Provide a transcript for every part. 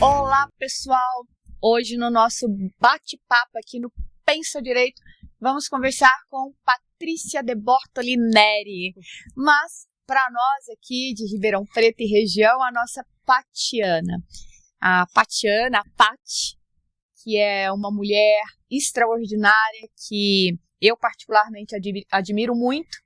Olá, pessoal! Hoje no nosso bate-papo aqui no Pensa Direito, vamos conversar com Patrícia de Bortoli Neri. Mas, para nós aqui de Ribeirão Preto e região, a nossa Patiana. A Patiana, a Pati, que é uma mulher extraordinária, que eu particularmente admiro muito.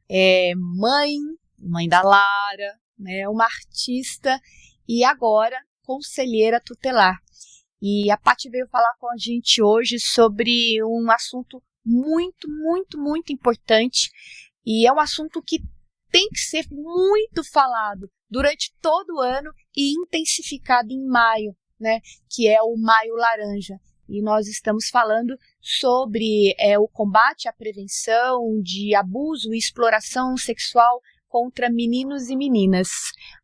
É mãe da Lara, né, uma artista e agora conselheira tutelar. E a Pati veio falar com a gente hoje sobre um assunto muito, muito, muito importante, e é um assunto que tem que ser muito falado durante todo o ano e intensificado em maio, né, que é o Maio Laranja. E nós estamos falando sobre o combate à prevenção de abuso e exploração sexual contra meninos e meninas.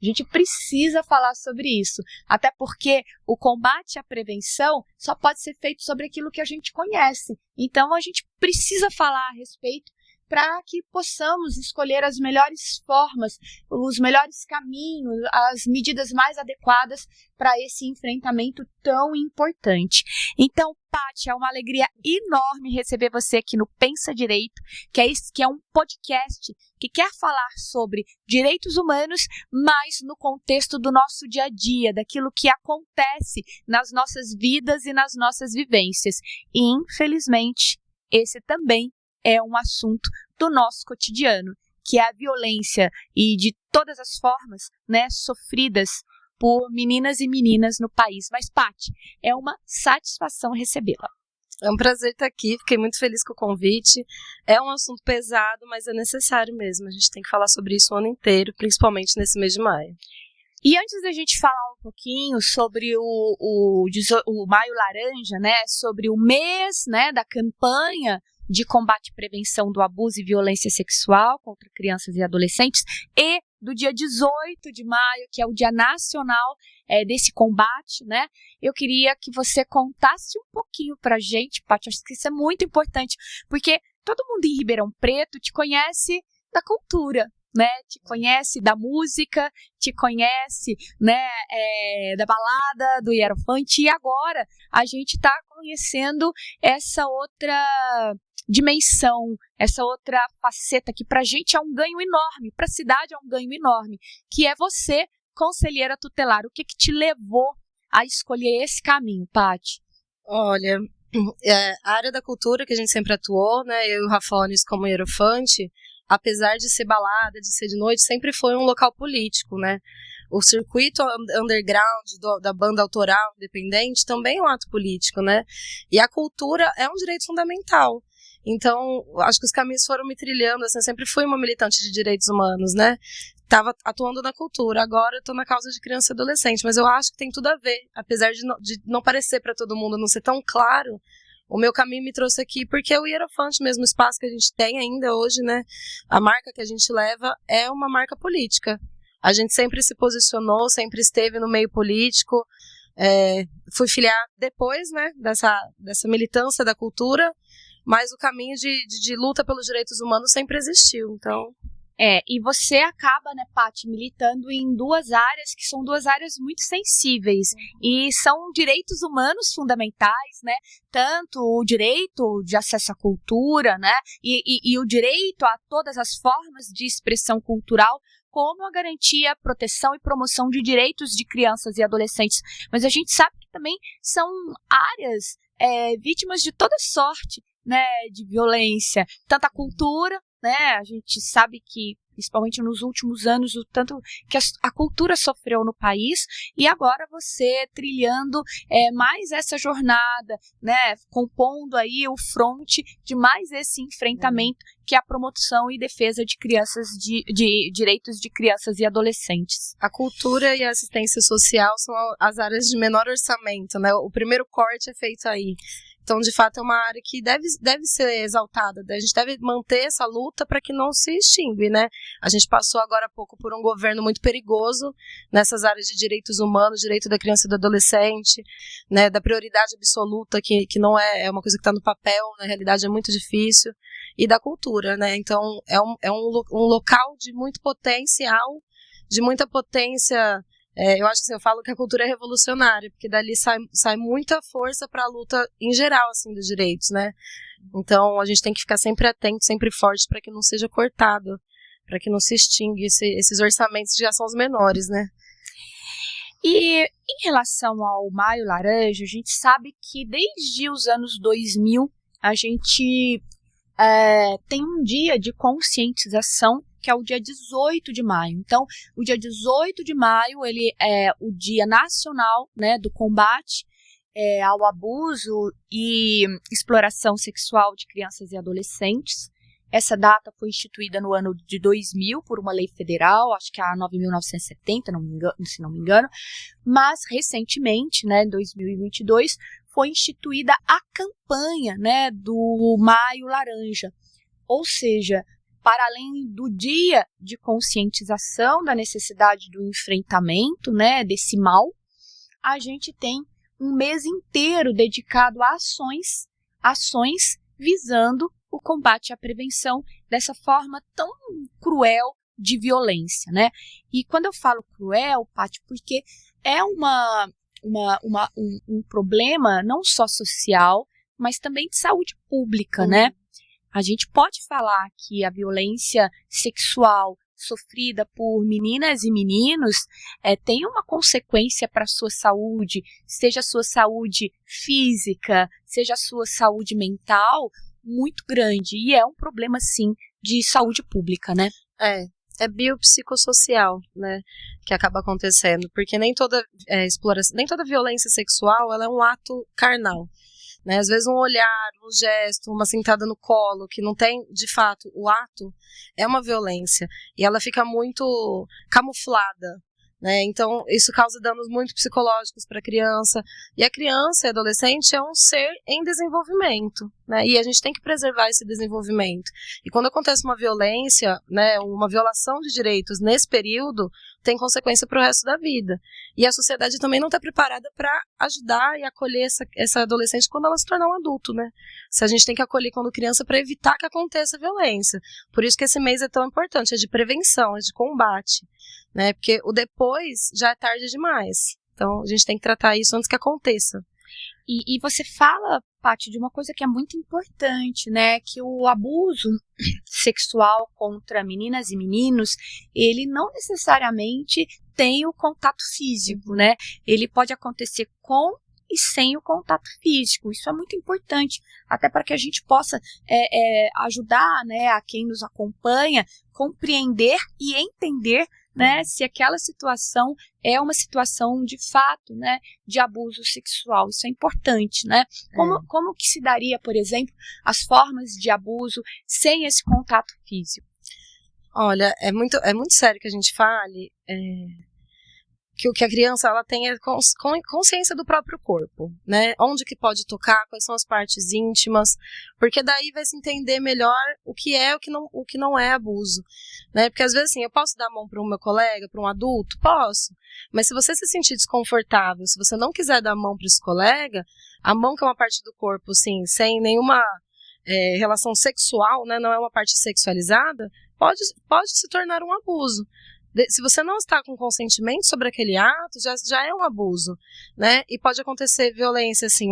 A gente precisa falar sobre isso, até porque o combate à prevenção só pode ser feito sobre aquilo que a gente conhece. Então a gente precisa falar a respeito para que possamos escolher as melhores formas, os melhores caminhos, as medidas mais adequadas para esse enfrentamento tão importante. Então, Pati, é uma alegria enorme receber você aqui no Pensa Direito, que é um podcast que quer falar sobre direitos humanos, mas no contexto do nosso dia a dia, daquilo que acontece nas nossas vidas e nas nossas vivências. E, infelizmente, esse também é um assunto do nosso cotidiano, que é a violência e de todas as formas, né, sofridas por meninas e meninas no país. Mas, Pati, é uma satisfação recebê-la. É um prazer estar aqui, fiquei muito feliz com o convite. É um assunto pesado, mas é necessário mesmo. A gente tem que falar sobre isso o ano inteiro, principalmente nesse mês de maio. E antes da gente falar um pouquinho sobre o Maio Laranja, né, sobre o mês, né, da campanha de combate e prevenção do abuso e violência sexual contra crianças e adolescentes, e do dia 18 de maio, que é o Dia Nacional desse combate, né? Eu queria que você contasse um pouquinho pra gente, Paty, acho que isso é muito importante, porque todo mundo em Ribeirão Preto te conhece da cultura, né? Te conhece da música, te conhece, né, da balada, do hierofante, e agora a gente está conhecendo essa outra dimensão, essa outra faceta que pra gente é um ganho enorme, pra cidade é um ganho enorme, que é você, conselheira tutelar. O que te levou a escolher esse caminho, Pati? Olha, a área da cultura que a gente sempre atuou, né, eu e o Rafones como hierofante, apesar de ser balada, de ser de noite, sempre foi um local político, né? O circuito underground da banda autoral independente também é um ato político, né? E a cultura é um direito fundamental. Então, acho que os caminhos foram me trilhando, assim, eu sempre fui uma militante de direitos humanos, né? Estava atuando na cultura, agora estou na causa de criança e adolescente, mas eu acho que tem tudo a ver, apesar de não parecer para todo mundo, não ser tão claro, o meu caminho me trouxe aqui porque o hierofante mesmo, o espaço que a gente tem ainda hoje, né? A marca que a gente leva é uma marca política. A gente sempre se posicionou, sempre esteve no meio político, fui filiar depois, né, dessa militância da cultura, mas o caminho de luta pelos direitos humanos sempre existiu, então... E você acaba, né, Pati, militando em duas áreas que são duas áreas muito sensíveis, e são direitos humanos fundamentais, né, tanto o direito de acesso à cultura, né, e o direito a todas as formas de expressão cultural, como a garantia, proteção e promoção de direitos de crianças e adolescentes. Mas a gente sabe que também são áreas vítimas de toda sorte, né, de violência, tanto a cultura, né, a gente sabe que, principalmente nos últimos anos, o tanto que a cultura sofreu no país, e agora você trilhando mais essa jornada, né, compondo aí o fronte de mais esse enfrentamento, que é a promoção e defesa de crianças, de direitos de crianças e adolescentes. A cultura e a assistência social são as áreas de menor orçamento, né, o primeiro corte é feito aí. Então, de fato, é uma área que deve ser exaltada. A gente deve manter essa luta para que não se extingue, né? A gente passou agora há pouco por um governo muito perigoso nessas áreas de direitos humanos, direito da criança e do adolescente, né? Da prioridade absoluta, que não é uma coisa que está no papel, na realidade é muito difícil, e da cultura, né? Então, é um local de muito potencial, de muita potência. Eu acho assim, eu falo que a cultura é revolucionária, porque dali sai muita força para a luta em geral, assim, dos direitos, né? Então, a gente tem que ficar sempre atento, sempre forte, para que não seja cortado, para que não se extinga esses orçamentos que já são os menores, né? E em relação ao Maio Laranja, a gente sabe que desde os anos 2000, a gente tem um dia de conscientização, que é o dia 18 de maio. Então, o dia 18 de maio, ele é o Dia Nacional, né, do combate ao abuso e exploração sexual de crianças e adolescentes. Essa data foi instituída no ano de 2000 por uma lei federal, acho que a 9.970, se não me engano, mas recentemente, né, em 2022, foi instituída a campanha, né, do Maio Laranja, ou seja, para além do dia de conscientização da necessidade do enfrentamento, né, desse mal, a gente tem um mês inteiro dedicado a ações visando o combate à prevenção dessa forma tão cruel de violência, né? E quando eu falo cruel, Paty, porque é um problema não só social, mas também de saúde pública, né? A gente pode falar que a violência sexual sofrida por meninas e meninos tem uma consequência para a sua saúde, seja a sua saúde física, seja a sua saúde mental, muito grande. E é um problema, sim, de saúde pública, né? É biopsicossocial, né, que acaba acontecendo, porque nem toda exploração, nem toda violência sexual, ela é um ato carnal. Né? Às vezes um olhar, um gesto, uma sentada no colo, que não tem, de fato, o ato, é uma violência. E ela fica muito camuflada. Né? Então, isso causa danos muito psicológicos para a criança. E a criança e adolescente é um ser em desenvolvimento. Né? E a gente tem que preservar esse desenvolvimento. E quando acontece uma violência, né, uma violação de direitos nesse período, tem consequência para o resto da vida. E a sociedade também não está preparada para ajudar e acolher essa adolescente quando ela se tornar um adulto, né? Se a gente tem que acolher quando criança para evitar que aconteça a violência. Por isso que esse mês é tão importante, é de prevenção, é de combate, né? Porque o depois já é tarde demais. Então, a gente tem que tratar isso antes que aconteça. E você fala, Paty, de uma coisa que é muito importante, né? Que o abuso sexual contra meninas e meninos, ele não necessariamente tem o contato físico, né? Ele pode acontecer com e sem o contato físico. Isso é muito importante, até para que a gente possa ajudar, né, a quem nos acompanha, compreender e entender, né, se aquela situação é uma situação de fato, né, de abuso sexual. Isso é importante, né? Como que se daria, por exemplo, as formas de abuso sem esse contato físico? Olha, é muito sério que a gente fale que a criança ela tenha consciência do próprio corpo, né? Onde que pode tocar, quais são as partes íntimas, porque daí vai se entender melhor o que é, o que não é abuso, né? Porque às vezes assim, eu posso dar a mão para o meu colega, para um adulto, posso, mas se você se sentir desconfortável, se você não quiser dar a mão para esse colega, a mão que é uma parte do corpo, assim, sem nenhuma relação sexual, né? Não é uma parte sexualizada, pode se tornar um abuso. Se você não está com consentimento sobre aquele ato, já é um abuso, né? E pode acontecer violência, assim,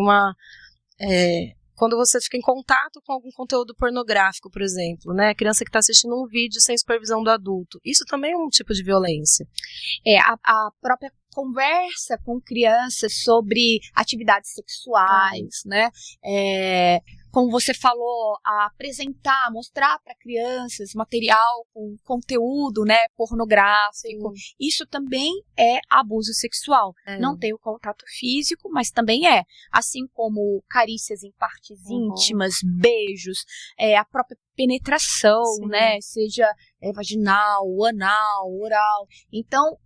quando você fica em contato com algum conteúdo pornográfico, por exemplo, né? A criança que está assistindo um vídeo sem supervisão do adulto. Isso também é um tipo de violência. A própria conversa com crianças sobre atividades sexuais, né? Como você falou, apresentar, mostrar para crianças material com conteúdo, né, pornográfico. Sim. Isso também é abuso sexual. Não tem o contato físico, mas também é. Assim como carícias em partes íntimas, beijos, a própria penetração, né, seja vaginal, anal, oral. Então,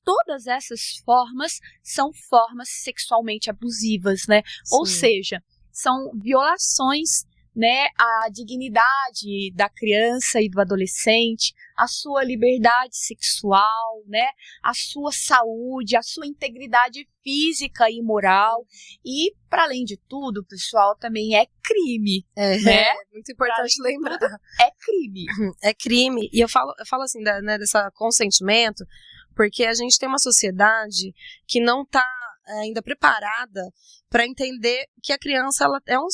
todas essas formas são formas sexualmente abusivas, né? Sim. Ou seja, são violações, né, à dignidade da criança e do adolescente, a sua liberdade sexual, né, a sua saúde, a sua integridade física e moral. E, para além de tudo, pessoal, também é crime. Né? É muito importante lembrar. É crime. É crime. E eu falo assim, né, desse consentimento, porque a gente tem uma sociedade que não está ainda preparada para entender que a criança ela é um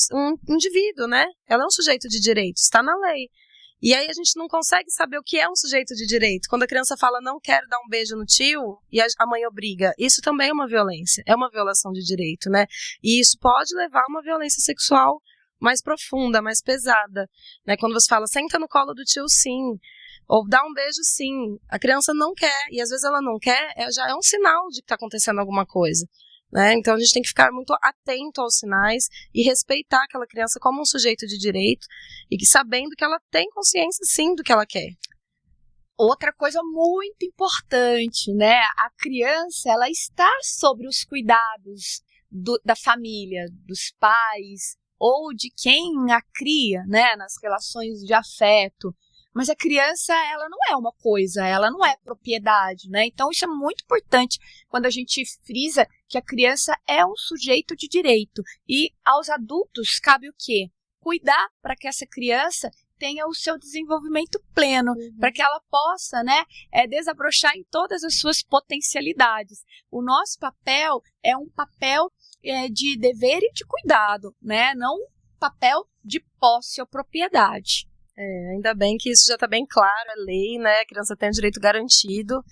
indivíduo, né? Ela é um sujeito de direitos, está na lei. E aí a gente não consegue saber o que é um sujeito de direito. Quando a criança fala, não quero dar um beijo no tio, e a mãe obriga, isso também é uma violência, é uma violação de direito, né? E isso pode levar a uma violência sexual mais profunda, mais pesada, né? Quando você fala, senta no colo do tio, sim, ou dá um beijo, sim, a criança não quer, e às vezes ela não quer, já é um sinal de que está acontecendo alguma coisa. Né? Então a gente tem que ficar muito atento aos sinais e respeitar aquela criança como um sujeito de direito e que sabendo que ela tem consciência sim do que ela quer. Outra coisa muito importante, né? A criança ela está sob os cuidados da família, dos pais ou de quem a cria, né? Nas relações de afeto. Mas a criança, ela não é uma coisa, ela não é propriedade, né? Então, isso é muito importante quando a gente frisa que a criança é um sujeito de direito. E aos adultos cabe o quê? Cuidar para que essa criança tenha o seu desenvolvimento pleno, para que ela possa, né, desabrochar em todas as suas potencialidades. O nosso papel é um papel de dever e de cuidado, né? Não um papel de posse ou propriedade. Ainda bem que isso já está bem claro, é lei, né? A criança tem o direito garantido.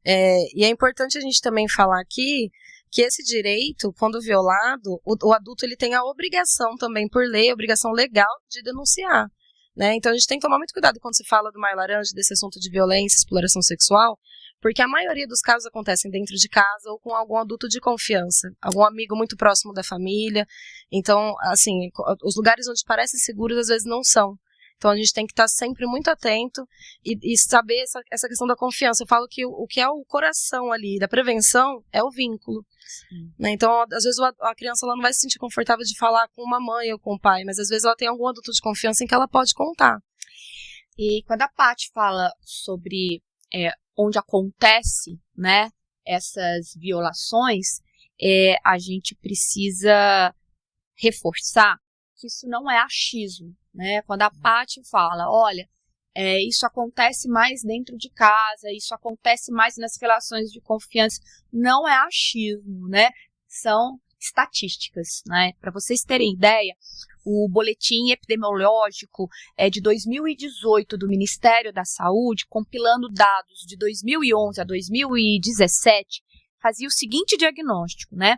E é importante a gente também falar aqui que esse direito, quando violado, o adulto ele tem a obrigação também, por lei, a obrigação legal de denunciar. Né? Então a gente tem que tomar muito cuidado quando se fala do Maio Laranja, desse assunto de violência, exploração sexual, porque a maioria dos casos acontecem dentro de casa ou com algum adulto de confiança, algum amigo muito próximo da família. Então, assim, os lugares onde parecem seguros às vezes não são. Então a gente tem que estar sempre muito atento e saber essa questão da confiança. Eu falo que o que é o coração ali da prevenção é o vínculo. Né? Então, às vezes a criança ela não vai se sentir confortável de falar com uma mãe ou com o pai, mas às vezes ela tem algum adulto de confiança em que ela pode contar. E quando a Paty fala sobre onde acontece, né, essas violações, a gente precisa reforçar que isso não é achismo. Né? Quando a Paty fala, olha, isso acontece mais dentro de casa, isso acontece mais nas relações de confiança, não é achismo, né? São estatísticas, né? Para vocês terem ideia, o boletim epidemiológico de 2018 do Ministério da Saúde, compilando dados de 2011 a 2017, fazia o seguinte diagnóstico, né?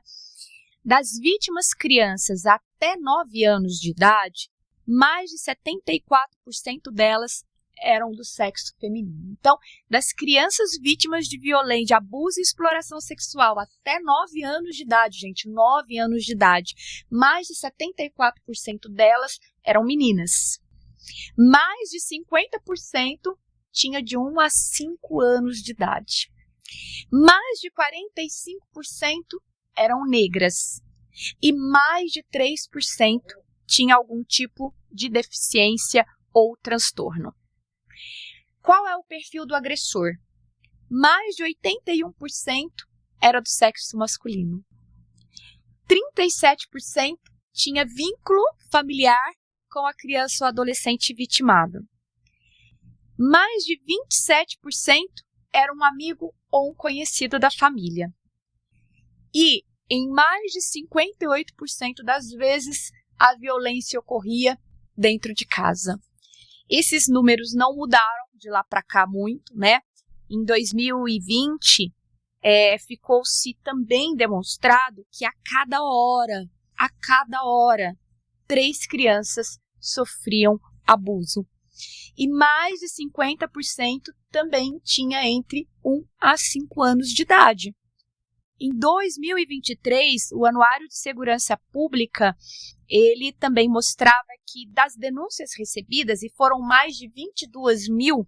Das vítimas crianças até 9 anos de idade, mais de 74% delas eram do sexo feminino. Então, das crianças vítimas de violência, de abuso e exploração sexual até 9 anos de idade, gente, 9 anos de idade, mais de 74% delas eram meninas. Mais de 50% tinha de 1 a 5 anos de idade. Mais de 45% eram negras. E mais de 3% tinha algum tipo de deficiência ou transtorno. Qual é o perfil do agressor? Mais de 81% era do sexo masculino. 37% tinha vínculo familiar com a criança ou adolescente vitimado. Mais de 27% era um amigo ou um conhecido da família. E, em mais de 58% das vezes, a violência ocorria dentro de casa. Esses números não mudaram de lá para cá muito, né? Em 2020, ficou-se também demonstrado que a cada hora, 3 crianças sofriam abuso. E mais de 50% também tinha entre 1 a 5 anos de idade. Em 2023, o Anuário de Segurança Pública, ele também mostrava que das denúncias recebidas, e foram mais de 22 mil,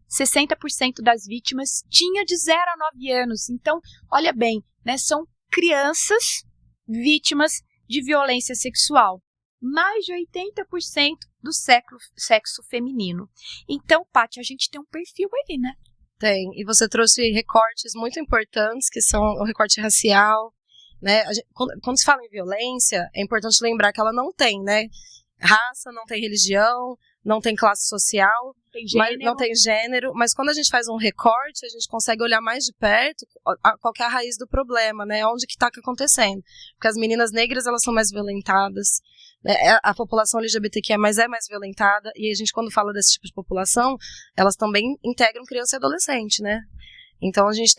60% das vítimas tinha de 0 a 9 anos. Então, olha bem, né, são crianças vítimas de violência sexual. mais de 80% do sexo feminino. Então, Paty, a gente tem um perfil aí, né? Tem, e você trouxe recortes muito importantes, que são o recorte racial, né? Quando se fala em violência, é importante lembrar que ela não tem, né? Raça, não tem religião, não tem classe social, não tem gênero, mas quando a gente faz um recorte, a gente consegue olhar mais de perto qual que é a raiz do problema, né? Onde que está acontecendo. Porque as meninas negras, elas são mais violentadas, né? A população LGBTQIA+, é mais violentada, e a gente, quando fala desse tipo de população, elas também integram criança e adolescente, né? Então a gente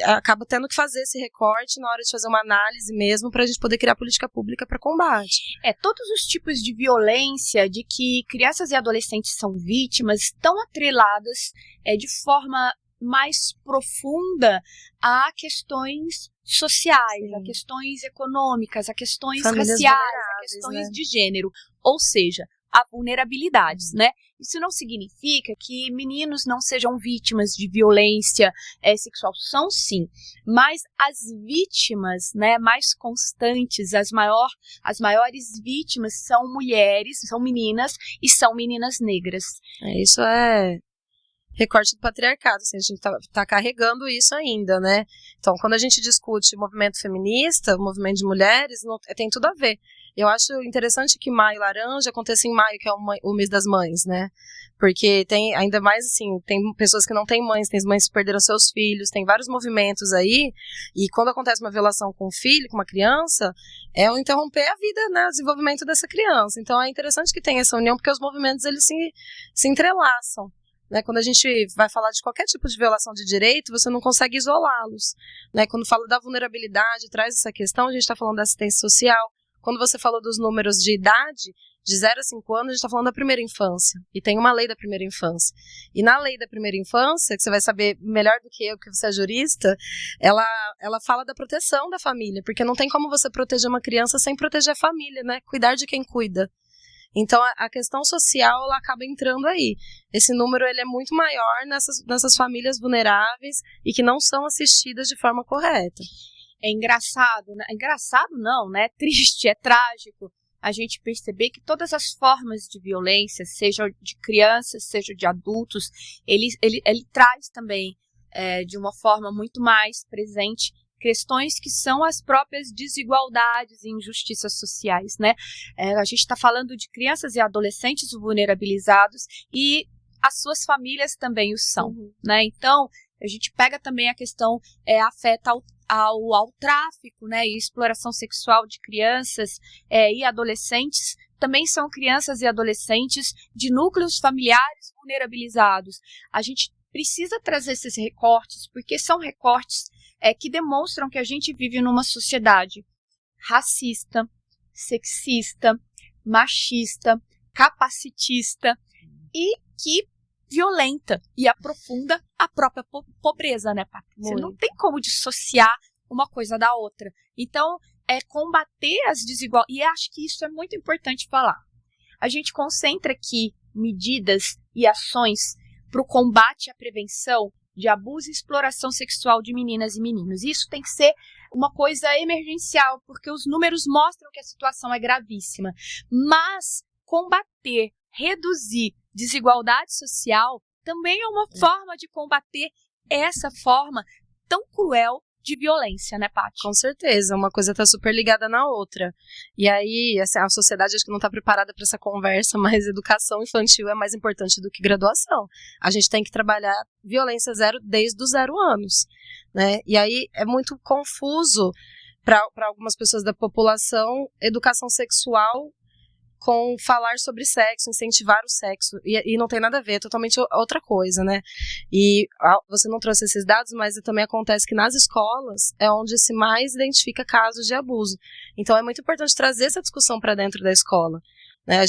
acaba tendo que fazer esse recorte na hora de fazer uma análise mesmo, para a gente poder criar política pública para combate. Todos os tipos de violência de que crianças e adolescentes são vítimas estão atreladas de forma mais profunda a questões sociais, sim, a questões econômicas, a questões raciais, a questões, né, de gênero, ou seja, a vulnerabilidades, né? Isso não significa que meninos não sejam vítimas de violência sexual, são sim, mas as vítimas, né, mais constantes, as maiores vítimas são mulheres, são meninas e são meninas negras. Isso é recorte do patriarcado, assim, a gente tá carregando isso ainda, né? Então, quando a gente discute movimento feminista, movimento de mulheres, tem tudo a ver. Eu acho interessante que Maio Laranja aconteça em maio, que é o mês das mães, né? Porque tem, ainda mais assim, tem pessoas que não têm mães, tem mães que perderam seus filhos, tem vários movimentos aí, e quando acontece uma violação com um filho, com uma criança, é o interromper a vida, né, o desenvolvimento dessa criança. Então é interessante que tenha essa união, porque os movimentos, eles se entrelaçam. Né, quando a gente vai falar de qualquer tipo de violação de direito, você não consegue isolá-los. Né, quando fala da vulnerabilidade, traz essa questão, a gente está falando da assistência social. Quando você falou dos números de idade, de 0 a 5 anos, a gente está falando da primeira infância. E tem uma lei da primeira infância. E na lei da primeira infância, que você vai saber melhor do que eu, que você é jurista, ela fala da proteção da família. Porque não tem como você proteger uma criança sem proteger a família, né? Cuidar de quem cuida. Então, a questão social, ela acaba entrando aí. Esse número, ele é muito maior nessas famílias vulneráveis e que não são assistidas de forma correta. É engraçado, né? Engraçado não, né? É triste, é trágico a gente perceber que todas as formas de violência, seja de crianças, seja de adultos, ele traz também, de uma forma muito mais presente, questões que são as próprias desigualdades e injustiças sociais, né? A gente está falando de crianças e adolescentes vulnerabilizados e as suas famílias também o são, né? Então, a gente pega também a questão, afeta ao tráfico, né, e exploração sexual de crianças e adolescentes, também são crianças e adolescentes de núcleos familiares vulnerabilizados. A gente precisa trazer esses recortes, porque são recortes que demonstram que a gente vive numa sociedade racista, sexista, machista, capacitista e que violenta e aprofunda a própria pobreza, né, Paty? Você não tem como dissociar uma coisa da outra. Então, combater as desigualdades, e acho que isso é muito importante falar. A gente concentra aqui medidas e ações para o combate e a prevenção de abuso e exploração sexual de meninas e meninos. Isso tem que ser uma coisa emergencial, porque os números mostram que a situação é gravíssima. Mas combater, reduzir desigualdade social também é uma forma de combater essa forma tão cruel de violência, né, Paty? Com certeza, uma coisa está super ligada na outra. E aí, assim, a sociedade acho que não está preparada para essa conversa, mas educação infantil é mais importante do que graduação. A gente tem que trabalhar violência zero desde os 0 anos, né? E aí é muito confuso para algumas pessoas da população educação sexual com falar sobre sexo, incentivar o sexo, e não tem nada a ver, é totalmente outra coisa, né? E você não trouxe esses dados, mas também acontece que nas escolas é onde se mais identifica casos de abuso. Então é muito importante trazer essa discussão para dentro da escola. Né?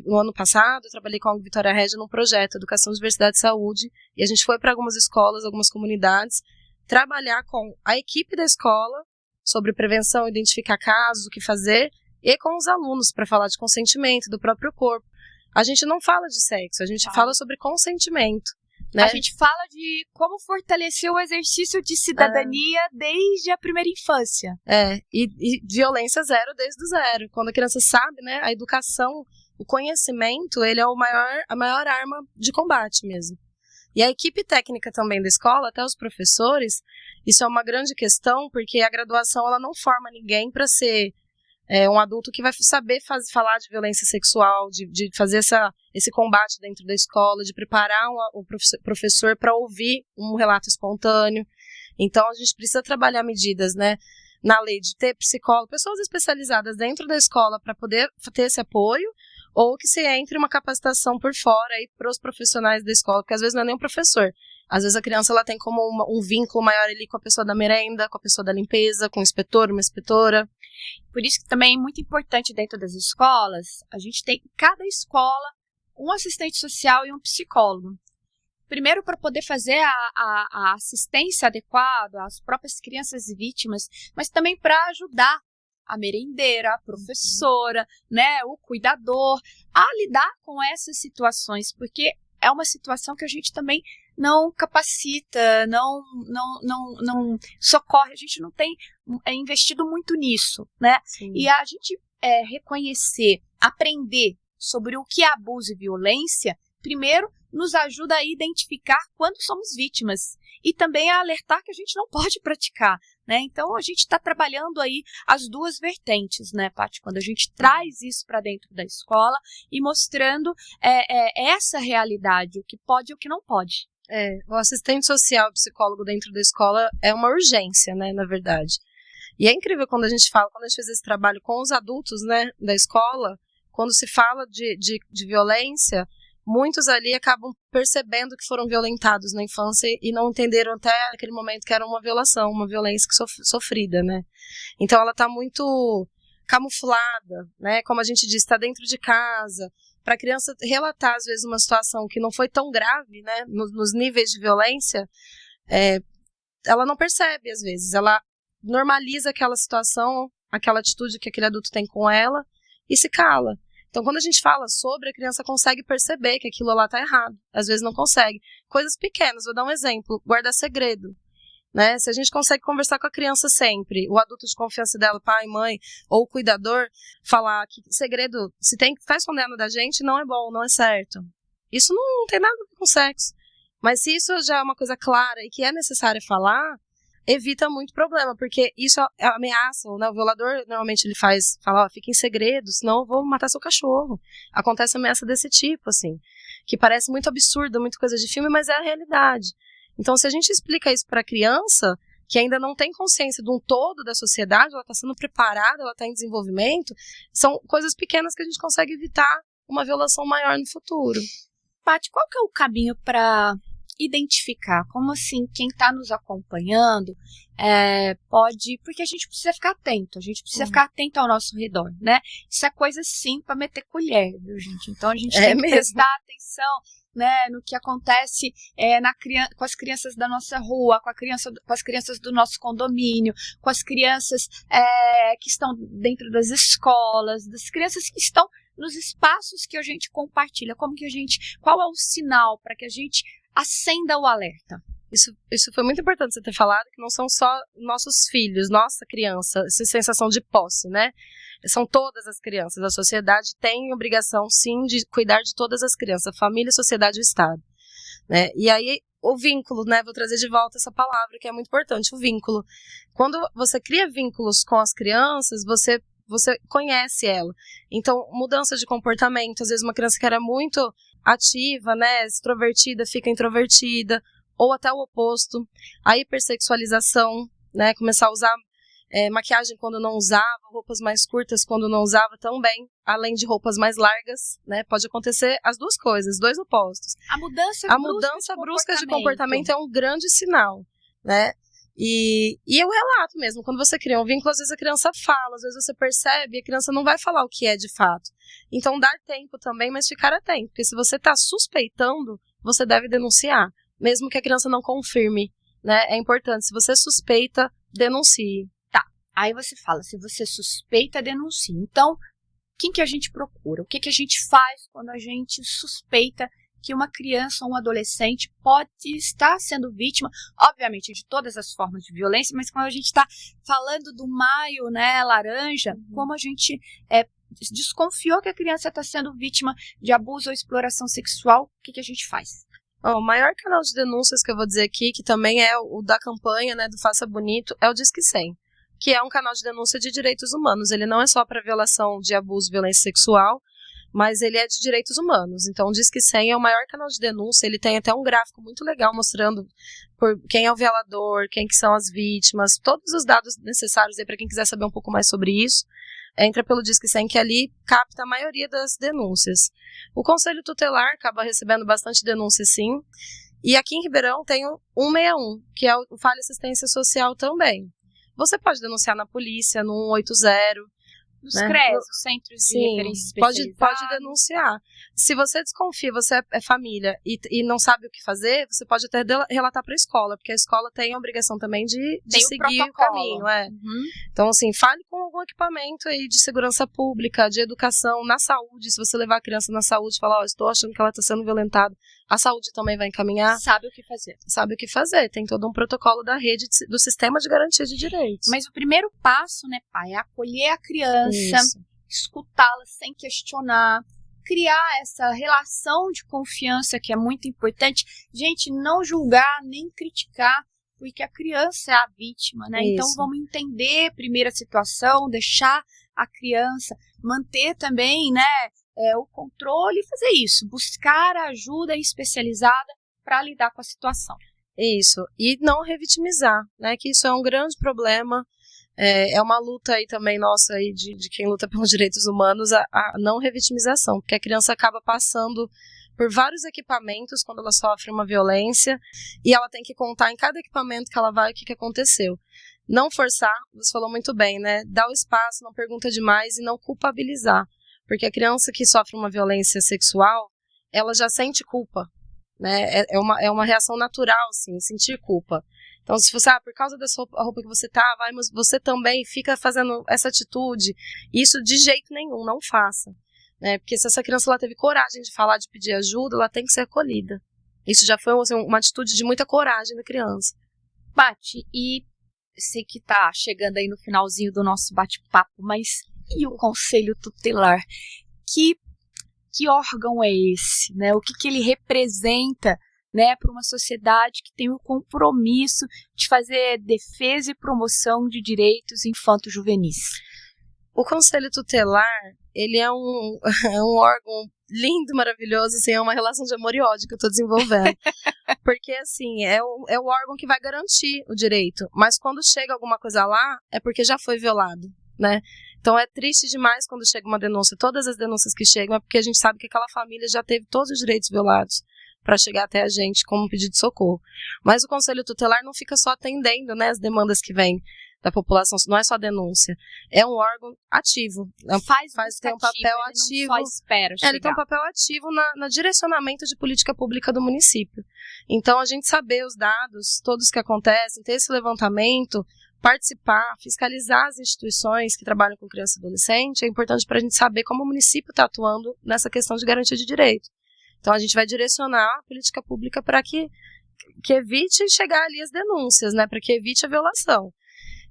No ano passado, eu trabalhei com a Vitória Regia num projeto Educação, Diversidade e Saúde, e a gente foi para algumas escolas, algumas comunidades, trabalhar com a equipe da escola sobre prevenção, identificar casos, o que fazer, e com os alunos para falar de consentimento, do próprio corpo. A gente não fala de sexo, a gente fala sobre consentimento. né? A gente fala de como fortalecer o exercício de cidadania desde a primeira infância. E violência zero desde o zero. Quando a criança sabe, né, a educação, o conhecimento, ele é a maior arma de combate mesmo. E a equipe técnica também da escola, até os professores, isso é uma grande questão, porque a graduação ela não forma ninguém para ser um adulto que vai saber falar de violência sexual, de fazer esse combate dentro da escola, de preparar o professor para ouvir um relato espontâneo. Então, a gente precisa trabalhar medidas, né, na lei de ter psicólogo, pessoas especializadas dentro da escola para poder ter esse apoio, ou que se entre uma capacitação por fora para os profissionais da escola, porque às vezes não é nem um professor. Às vezes a criança ela tem como um vínculo maior ali com a pessoa da merenda, com a pessoa da limpeza, com o inspetor, uma inspetora. Por isso que também é muito importante dentro das escolas, a gente tem em cada escola um assistente social e um psicólogo. Primeiro, para poder fazer a assistência adequada às próprias crianças vítimas, mas também para ajudar a merendeira, a professora, né, o cuidador, a lidar com essas situações, porque é uma situação que a gente também não capacita, não socorre, a gente não tem investido muito nisso, né? Sim. E a gente reconhecer, aprender sobre o que é abuso e violência, primeiro nos ajuda a identificar quando somos vítimas e também a alertar que a gente não pode praticar, né? Então a gente está trabalhando aí as duas vertentes, né, Paty? Quando a gente traz isso para dentro da escola e mostrando essa realidade, o que pode e o que não pode. O assistente social, o psicólogo dentro da escola é uma urgência, né, na verdade. E é incrível quando a gente fez esse trabalho com os adultos, né, da escola, quando se fala de violência, muitos ali acabam percebendo que foram violentados na infância e não entenderam até aquele momento que era uma violação, uma violência sofrida, né. Então ela está muito camuflada, né, como a gente diz, está dentro de casa. Para a criança relatar, às vezes, uma situação que não foi tão grave, né, nos níveis de violência, ela não percebe, às vezes. Ela normaliza aquela situação, aquela atitude que aquele adulto tem com ela e se cala. Então, quando a gente fala sobre, a criança consegue perceber que aquilo lá está errado. Às vezes não consegue. Coisas pequenas, vou dar um exemplo. Guardar segredo. Né? Se a gente consegue conversar com a criança sempre, o adulto de confiança dela, pai, mãe, ou o cuidador, falar que segredo, se está escondendo da gente, não é bom, não é certo. Isso não tem nada a ver com sexo. Mas se isso já é uma coisa clara e que é necessário falar, evita muito problema, porque isso é ameaça, né? O violador, normalmente, ele fala, fica em segredo, senão eu vou matar seu cachorro. Acontece ameaça desse tipo, assim, que parece muito absurda, muito coisa de filme, mas é a realidade. Então, se a gente explica isso para a criança, que ainda não tem consciência de um todo da sociedade, ela está sendo preparada, ela está em desenvolvimento, são coisas pequenas que a gente consegue evitar uma violação maior no futuro. Paty, qual que é o caminho para identificar? Como assim, quem está nos acompanhando pode... Porque a gente precisa ficar atento, ficar atento ao nosso redor, né? Isso é coisa, sim, para meter colher, viu, gente? Então, a gente tem que prestar atenção, né, no que acontece com as crianças da nossa rua, com as crianças do nosso condomínio, com as crianças que estão dentro das escolas, das crianças que estão nos espaços que a gente compartilha. Qual é o sinal para que a gente acenda o alerta? Isso foi muito importante você ter falado, que não são só nossos filhos, nossa criança, essa sensação de posse, né? São todas as crianças. A sociedade tem obrigação, sim, de cuidar de todas as crianças, a família, a sociedade e o Estado. Né? E aí, o vínculo, né? Vou trazer de volta essa palavra, que é muito importante, o vínculo. Quando você cria vínculos com as crianças, você conhece ela. Então, mudança de comportamento, às vezes uma criança que era muito ativa, né? Extrovertida, fica introvertida, ou até o oposto. A hipersexualização, né? Começar a usar maquiagem quando não usava, roupas mais curtas quando não usava também, além de roupas mais largas, né? Pode acontecer as duas coisas, dois opostos. A mudança brusca de comportamento é um grande sinal, né? E eu relato mesmo, quando você cria um vínculo, às vezes a criança fala, às vezes você percebe, a criança não vai falar o que é de fato. Então, dar tempo também, mas ficar atento, porque se você está suspeitando, você deve denunciar, mesmo que a criança não confirme, né? É importante, se você suspeita, denuncie. Aí você fala, se você suspeita, denuncie. Então, quem que a gente procura? O que a gente faz quando a gente suspeita que uma criança ou um adolescente pode estar sendo vítima, obviamente, de todas as formas de violência, mas quando a gente está falando do maio, né, laranja, como a gente desconfiou que a criança está sendo vítima de abuso ou exploração sexual, o que a gente faz? O maior canal de denúncias que eu vou dizer aqui, que também é o da campanha, né, do Faça Bonito, é o Disque 100, que é um canal de denúncia de direitos humanos. Ele não é só para violação de abuso e violência sexual, mas ele é de direitos humanos. Então o Disque 100 é o maior canal de denúncia. Ele tem até um gráfico muito legal mostrando por quem é o violador, quem que são as vítimas, todos os dados necessários para quem quiser saber um pouco mais sobre isso. Entra pelo Disque 100, que ali capta a maioria das denúncias. O Conselho Tutelar acaba recebendo bastante denúncia, sim. E aqui em Ribeirão tem o 161, que é o Fale Assistência Social também. Você pode denunciar na polícia, no 180. Nos CRES, os Centros de Referência Especializados. Pode denunciar. Se você desconfia, você é família e não sabe o que fazer, você pode até relatar para a escola, porque a escola tem a obrigação também de seguir o caminho. Então, assim, fale com algum equipamento aí de segurança pública, de educação, na saúde. Se você levar a criança na saúde e falar, estou achando que ela está sendo violentada, a saúde também vai encaminhar. Sabe o que fazer. Sabe o que fazer. Tem todo um protocolo da rede, do Sistema de Garantia de Direitos. Mas o primeiro passo, né, pai, é acolher a criança, escutá-la sem questionar, criar essa relação de confiança que é muito importante. Gente, não julgar nem criticar, porque a criança é a vítima, né? Então vamos entender primeiro a situação, deixar a criança, manter também, né, o controle e fazer isso, buscar ajuda especializada para lidar com a situação. Isso, e não revitimizar, né, que isso é um grande problema. É uma luta aí também nossa aí de quem luta pelos direitos humanos, a não revitimização, porque a criança acaba passando por vários equipamentos quando ela sofre uma violência e ela tem que contar em cada equipamento que ela vai o que aconteceu. Não forçar, você falou muito bem, né? Dar o espaço, não pergunta demais e não culpabilizar, porque a criança que sofre uma violência sexual, ela já sente culpa, né? É uma reação natural, assim, sentir culpa. Então, se você, por causa da roupa que você tá, mas você também fica fazendo essa atitude, isso de jeito nenhum, não faça. Né? Porque se essa criança ela teve coragem de falar, de pedir ajuda, ela tem que ser acolhida. Isso já foi assim, uma atitude de muita coragem da criança. Paty, e sei que tá chegando aí no finalzinho do nosso bate-papo, mas e o Conselho Tutelar? Que órgão é esse? Né? O que ele representa, né, para uma sociedade que tem o compromisso de fazer defesa e promoção de direitos infanto-juvenis? O Conselho Tutelar, ele é um órgão lindo, maravilhoso, assim, é uma relação de amor e ódio que eu estou desenvolvendo. Porque, assim, é o órgão que vai garantir o direito, mas quando chega alguma coisa lá, é porque já foi violado, né? Então é triste demais quando chega uma denúncia. Todas as denúncias que chegam é porque a gente sabe que aquela família já teve todos os direitos violados para chegar até a gente como pedido de socorro. Mas o Conselho Tutelar não fica só atendendo, né, as demandas que vêm da população, não é só denúncia, é um órgão ativo, tem um papel ativo, ele não só espera chegar. Ele tem um papel ativo no direcionamento de política pública do município. Então a gente saber os dados, todos que acontecem, ter esse levantamento, participar, fiscalizar as instituições que trabalham com criança e adolescente, é importante para a gente saber como o município está atuando nessa questão de garantia de direito. Então a gente vai direcionar a política pública para que evite chegar ali as denúncias, né, para que evite a violação.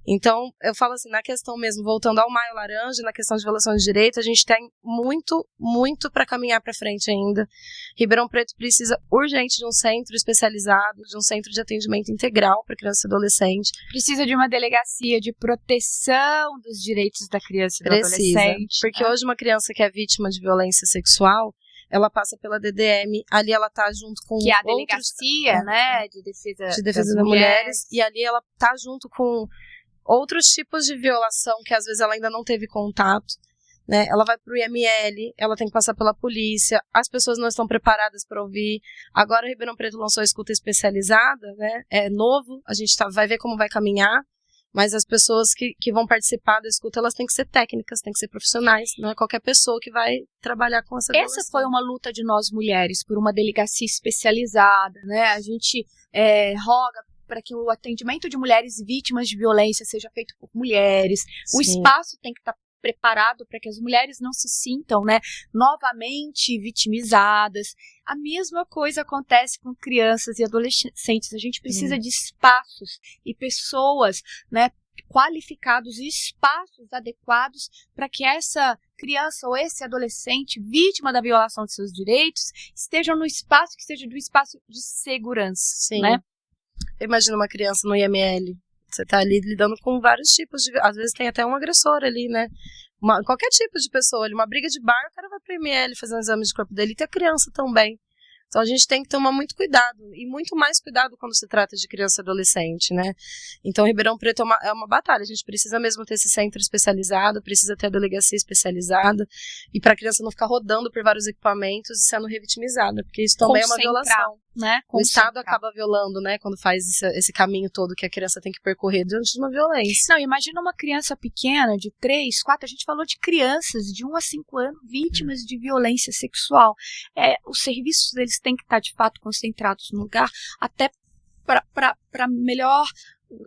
Então, eu falo assim, na questão mesmo, voltando ao Maio Laranja, na questão de violação de direito, a gente tem muito, muito para caminhar para frente ainda. Ribeirão Preto precisa urgente de um centro especializado, de um centro de atendimento integral para criança e adolescente. Precisa de uma delegacia de proteção dos direitos da criança e do adolescente. Porque hoje uma criança que é vítima de violência sexual, ela passa pela DDM, ali ela tá junto com que é a delegacia, né, de defesa das mulheres, e ali ela tá junto com outros tipos de violação que às vezes ela ainda não teve contato, né? Ela vai para o IML, ela tem que passar pela polícia, as pessoas não estão preparadas para ouvir. Agora o Ribeirão Preto lançou a escuta especializada, né? É novo, a gente vai ver como vai caminhar, mas as pessoas que vão participar da escuta, elas têm que ser técnicas, têm que ser profissionais, não é qualquer pessoa que vai trabalhar com essa violação. Essa foi uma luta de nós mulheres por uma delegacia especializada, né? A gente roga para que o atendimento de mulheres vítimas de violência seja feito por mulheres. Sim. O espaço tem que estar preparado para que as mulheres não se sintam, né, novamente vitimizadas. A mesma coisa acontece com crianças e adolescentes. A gente precisa de espaços e pessoas, né, qualificados e espaços adequados para que essa criança ou esse adolescente vítima da violação de seus direitos estejam no espaço que seja do espaço de segurança. Sim. Né? Imagina uma criança no IML. Você tá ali lidando com vários tipos de... Às vezes tem até um agressor ali, né? Qualquer tipo de pessoa ali. Uma briga de bar, o cara vai pro IML fazer um exame de corpo de delito e a criança também. Então a gente tem que tomar muito cuidado, e muito mais cuidado quando se trata de criança e adolescente, né? Então Ribeirão Preto é uma batalha, a gente precisa mesmo ter esse centro especializado, precisa ter a delegacia especializada, e para a criança não ficar rodando por vários equipamentos e sendo revitimizada, porque isso também é uma violação. Né? O Estado acaba violando, né, quando faz esse caminho todo que a criança tem que percorrer diante de uma violência. Não, imagina uma criança pequena de 3, 4, a gente falou de crianças de 1 a 5 anos vítimas de violência sexual. Os serviços deles têm que estar de fato concentrados no lugar, até para melhor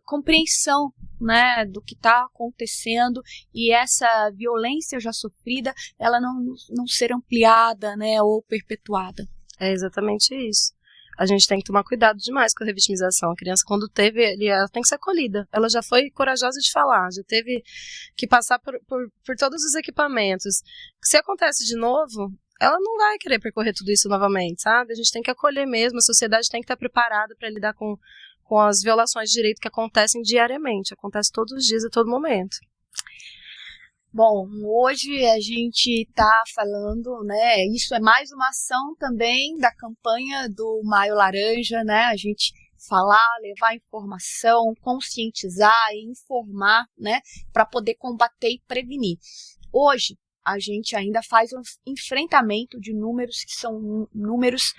compreensão, né, do que está acontecendo, e essa violência já sofrida, ela não ser ampliada, né, ou perpetuada. É exatamente isso. A gente tem que tomar cuidado demais com a revitimização. A criança, quando ela tem que ser acolhida. Ela já foi corajosa de falar, já teve que passar por todos os equipamentos. Se acontece de novo, ela não vai querer percorrer tudo isso novamente, sabe? A gente tem que acolher mesmo, a sociedade tem que estar preparada para lidar com as violações de direito que acontecem diariamente, acontece todos os dias, a todo momento. Bom, hoje a gente está falando, né, isso é mais uma ação também da campanha do Maio Laranja, né, a gente falar, levar informação, conscientizar e informar, né, para poder combater e prevenir. Hoje, a gente ainda faz um enfrentamento de números que são números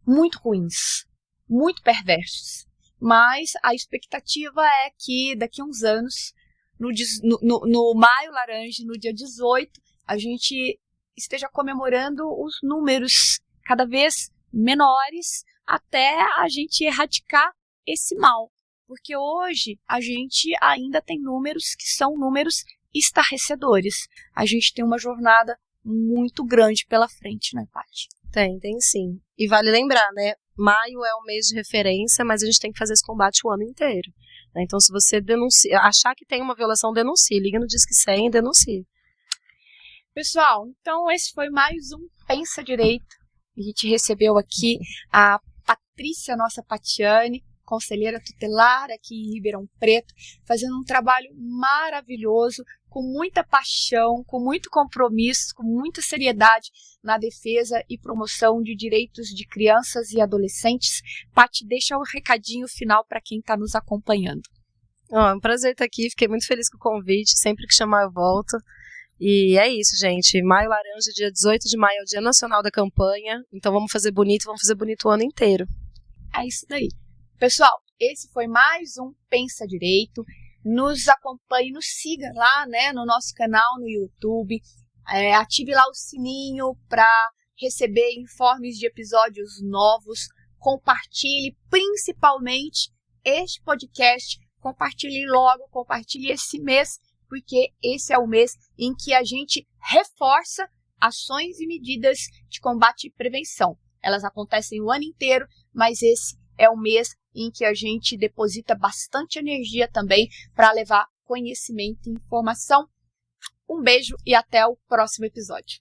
muito ruins, muito perversos, mas a expectativa é que daqui a uns anos, no Maio Laranja, no dia 18, a gente esteja comemorando os números cada vez menores até a gente erradicar esse mal. Porque hoje a gente ainda tem números que são números estarrecedores. A gente tem uma jornada muito grande pela frente, né, Paty? Tem sim. E vale lembrar, né, maio é o mês de referência, mas a gente tem que fazer esse combate o ano inteiro. Então, se você achar que tem uma violação, denuncie. Liga no Disque 100 e denuncie. Pessoal, então esse foi mais um Pensa Direito. A gente recebeu aqui a Patrícia, nossa Patiane, conselheira tutelar aqui em Ribeirão Preto, fazendo um trabalho maravilhoso, com muita paixão, com muito compromisso, com muita seriedade na defesa e promoção de direitos de crianças e adolescentes. Paty, deixa um recadinho final para quem está nos acompanhando. É um prazer estar aqui, fiquei muito feliz com o convite, sempre que chamar eu volto. E é isso, gente, Maio Laranja, dia 18 de maio é o Dia Nacional da Campanha, então vamos fazer bonito o ano inteiro. É isso daí. Pessoal, esse foi mais um Pensa Direito. Nos acompanhe, nos siga lá, né, no nosso canal no YouTube. Ative lá o sininho para receber informes de episódios novos. Compartilhe principalmente este podcast. Compartilhe logo, compartilhe esse mês, porque esse é o mês em que a gente reforça ações e medidas de combate e prevenção. Elas acontecem o ano inteiro, mas esse é o mês em que a gente deposita bastante energia também para levar conhecimento e informação. Um beijo e até o próximo episódio.